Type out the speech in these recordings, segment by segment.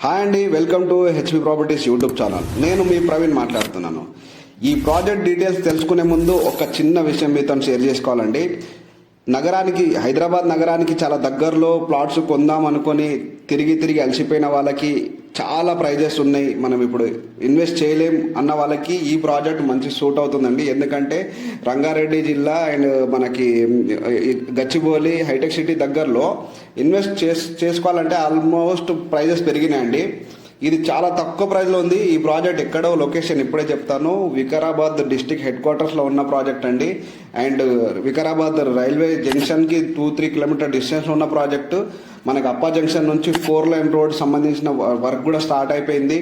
Hi అండి, welcome to HP properties YouTube channel. నేను మీ ప్రవీణ్ మాట్లాడుతున్నాను. ఈ ప్రాజెక్ట్ డీటెయిల్స్ తెలుసుకునే ముందు ఒక చిన్న విషయం మీతో షేర్ చేసుకోవాలండి. హైదరాబాద్ నగరానికి చాలా దగ్గరలో ప్లాట్స్ కొందాం అనుకొని తిరిగి అలసిపోయిన వాళ్ళకి చాలా ప్రైజెస్ ఉన్నాయి, మనం ఇప్పుడు ఇన్వెస్ట్ చేయలేం అన్న వాళ్ళకి ఈ ప్రాజెక్ట్ మంచి సూట్ అవుతుందండి. ఎందుకంటే రంగారెడ్డి జిల్లా అండ్ మనకి గచ్చిబౌలి హైటెక్ సిటీ దగ్గరలో ఇన్వెస్ట్ చేసుకోవాలంటే ఆల్మోస్ట్ ప్రైజెస్ పెరిగినాయండి. ఇది చాలా తక్కువ ప్రైస్లో ఉంది. ఈ ప్రాజెక్ట్ ఎక్కడో లొకేషన్ ఇప్పుడే చెప్తాను. వికారాబాద్ డిస్టిక్ హెడ్ క్వార్టర్స్లో ఉన్న ప్రాజెక్ట్ అండి. అండ్ వికారాబాద్ రైల్వే జంక్షన్కి 2-3 కిలోమీటర్ డిస్టెన్స్లో ఉన్న ప్రాజెక్టు. మనకు అప్పా జంక్షన్ నుంచి 4 లైన్ రోడ్ సంబంధించిన వర్క్ కూడా స్టార్ట్ అయిపోయింది.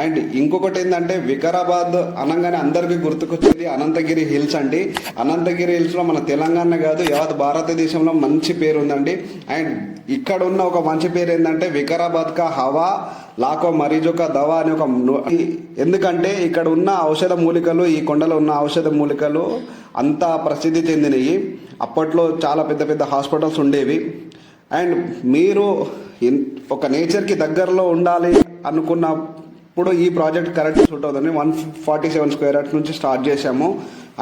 అండ్ ఇంకొకటి ఏంటంటే వికారాబాద్ అనగానే అందరికీ గుర్తుకొచ్చేది అనంతగిరి హిల్స్ అండి. అనంతగిరి హిల్స్లో మన తెలంగాణ కాదు యావత్ భారతదేశంలో మంచి పేరు ఉందండి. అండ్ ఇక్కడ ఉన్న ఒక మంచి పేరు ఏంటంటే వికారాబాద్ కా హవా లాకో మరీజో కా దవా అని ఎందుకంటే ఇక్కడ ఉన్న ఔషధ మూలికలు, ఈ కొండలో ఉన్న ఔషధ మూలికలు అంతా ప్రసిద్ధి చెందినవి. అప్పట్లో చాలా పెద్ద పెద్ద హాస్పిటల్స్ ఉండేవి. అండ్ మీరు ఒక నేచర్కి దగ్గరలో ఉండాలి అనుకున్నప్పుడు ఈ ప్రాజెక్ట్ కరెక్ట్ సూట్ అవుతుంది. 147 స్క్వేర్ యార్డ్స్ నుంచి స్టార్ట్ చేశాము.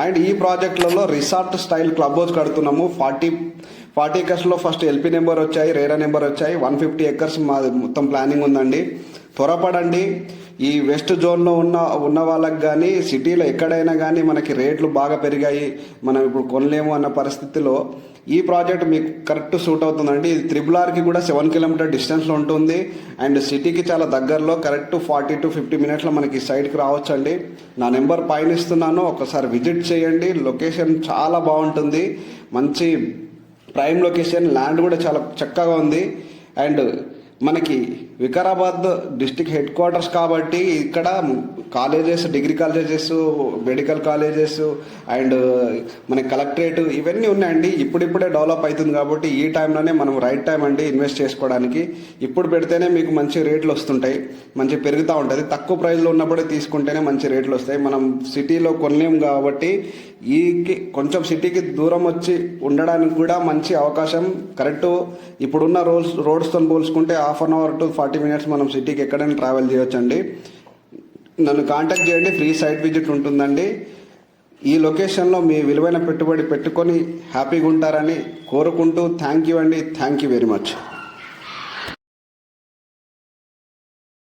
అండ్ ఈ ప్రాజెక్టులలో రిసార్ట్ స్టైల్ క్లబ్ హౌస్ కడుతున్నాము. 40 ఎకర్స్లో ఫస్ట్ ఎల్పీ నెంబర్ వచ్చాయి, రేరా నెంబర్ వచ్చాయి. 150 ఎకర్స్ మా మొత్తం ప్లానింగ్ ఉందండి. త్వరపడండి. ఈ వెస్ట్ జోన్లో ఉన్న వాళ్ళకి కానీ సిటీలో ఎక్కడైనా కానీ మనకి రేట్లు బాగా పెరిగాయి, మనం ఇప్పుడు కొనలేము అన్న పరిస్థితిలో ఈ ప్రాజెక్ట్ మీకు కరెక్ట్ సూట్ అవుతుందండి. ఇది త్రిబుల్-ఆర్కి కూడా 7 కిలోమీటర్ డిస్టెన్స్లో ఉంటుంది. అండ్ సిటీకి చాలా దగ్గరలో కరెక్ట్ 40 to 50 మినిట్స్లో మనకి సైడ్కి రావచ్చండి. నా నెంబర్ పైన ఇస్తున్నాను, ఒకసారి విజిట్ చేయండి. లొకేషన్ చాలా బాగుంటుంది, మంచి ప్రైమ్ లొకేషన్, ల్యాండ్ కూడా చాలా చక్కగా ఉంది. అండ్ మనకి వికారాబాద్ డిస్టిక్ హెడ్ క్వార్టర్స్ కాబట్టి ఇక్కడ colleges, degree colleges, medical colleges and మనకి కలెక్టరేట్ ఇవన్నీ ఉన్నాయండి. ఇప్పుడిప్పుడే డెవలప్ అవుతుంది కాబట్టి ఈ టైంలోనే మనం రైట్ టైం అండి ఇన్వెస్ట్ చేసుకోవడానికి. ఇప్పుడు పెడితేనే మీకు మంచి రేట్లు వస్తుంటాయి, మంచి పెరుగుతూ ఉంటుంది. తక్కువ ప్రైస్లో ఉన్నప్పుడే తీసుకుంటేనే మంచి రేట్లు వస్తాయి. మనం సిటీలో కొనలేము కాబట్టి కొంచెం సిటీకి దూరం వచ్చి ఉండడానికి కూడా మంచి అవకాశం. కరెక్ట్ ఇప్పుడున్న రోడ్స్తో పోల్చుకుంటే 1/2 అవర్ to 40 మినిట్స్ మనం సిటీకి ఎక్కడైనా ట్రావెల్ చేయొచ్చండి. నన్ను కాంటాక్ట్ చేయండి, ఫ్రీ సైట్ విజిట్ ఉంటుందండి. ఈ లొకేషన్లో మీ విలువైన పెట్టుబడి పెట్టుకొని హ్యాపీగా ఉంటారని కోరుకుంటూ థ్యాంక్ యూ అండి. Thank you very much.